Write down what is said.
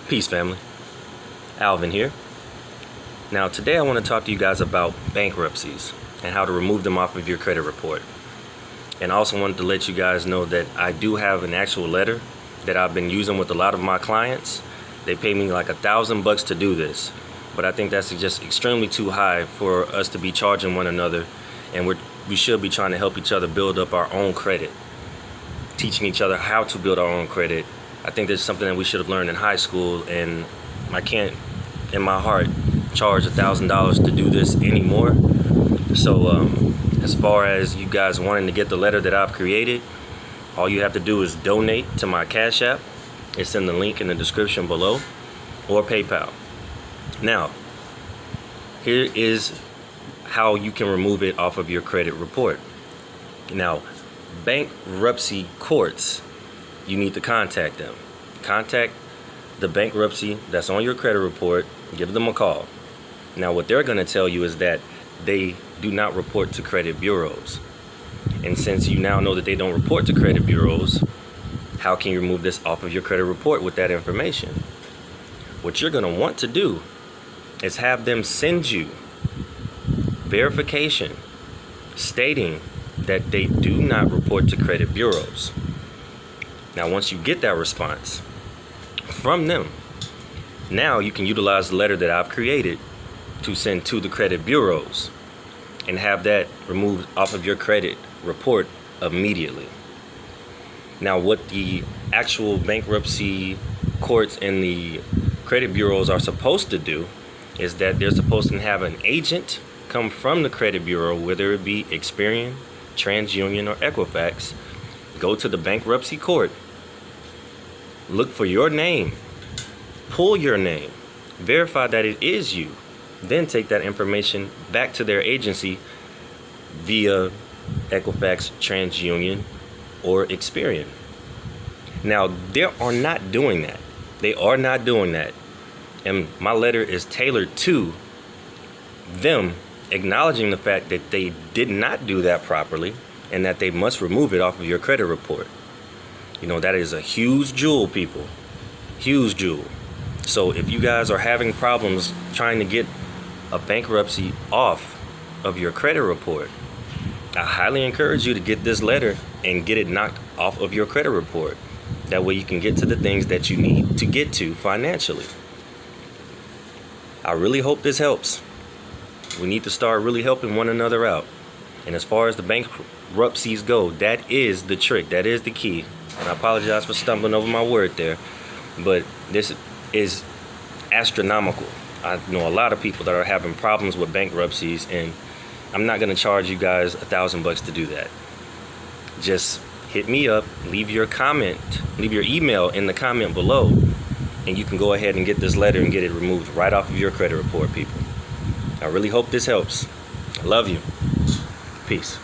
Peace, family. Alvin here. Now, today I want to talk to you guys about bankruptcies and how to remove them off of your credit report. And I also wanted to let you guys know that I do have an actual letter that I've been using with a lot of my clients. They pay me like $1,000 to do this, but I think that's just extremely too high for us to be charging one another, and we should be trying to help each other build up our own credit, teaching each other how to build our own credit. I think that's something that we should have learned in high school, and I can't, in my heart, charge $1,000 to do this anymore. So as far as you guys wanting to get the letter that I've created, all you have to do is donate to my Cash App. It's in the link in the description below, or PayPal. Now, here is how you can remove it off of your credit report. Now, bankruptcy courts, you need to contact them. Contact the bankruptcy that's on your credit report. Give them a call. Now, what they're going to tell you is that they do not report to credit bureaus. And since you now know that they don't report to credit bureaus, how can you remove this off of your credit report with that information? What you're going to want to do is have them send you verification stating that they do not report to credit bureaus. Now, once you get that response from them, now you can utilize the letter that I've created to send to the credit bureaus and have that removed off of your credit report immediately. Now, what the actual bankruptcy courts and the credit bureaus are supposed to do is that they're supposed to have an agent come from the credit bureau, whether it be Experian, TransUnion, or Equifax, go to the bankruptcy court, look for your name, pull your name, verify that it is you, then take that information back to their agency via Equifax, TransUnion, or Experian. Now, they are not doing that. They are not doing that. And my letter is tailored to them, acknowledging the fact that they did not do that properly and that they must remove it off of your credit report. You know, that is a huge jewel, people. Huge jewel. So if you guys are having problems trying to get a bankruptcy off of your credit report, I highly encourage you to get this letter and get it knocked off of your credit report. That way you can get to the things that you need to get to financially. I really hope this helps. We need to start really helping one another out. And as far as the bankruptcies go, that is the trick. That is the key. And I apologize for stumbling over my word there. But this is astronomical. I know a lot of people that are having problems with bankruptcies, and I'm not going to charge you guys $1,000 to do that. Just hit me up, leave your email in the comment below, and you can go ahead and get this letter and get it removed right off of your credit report, people. I really hope this helps. I love you. Peace.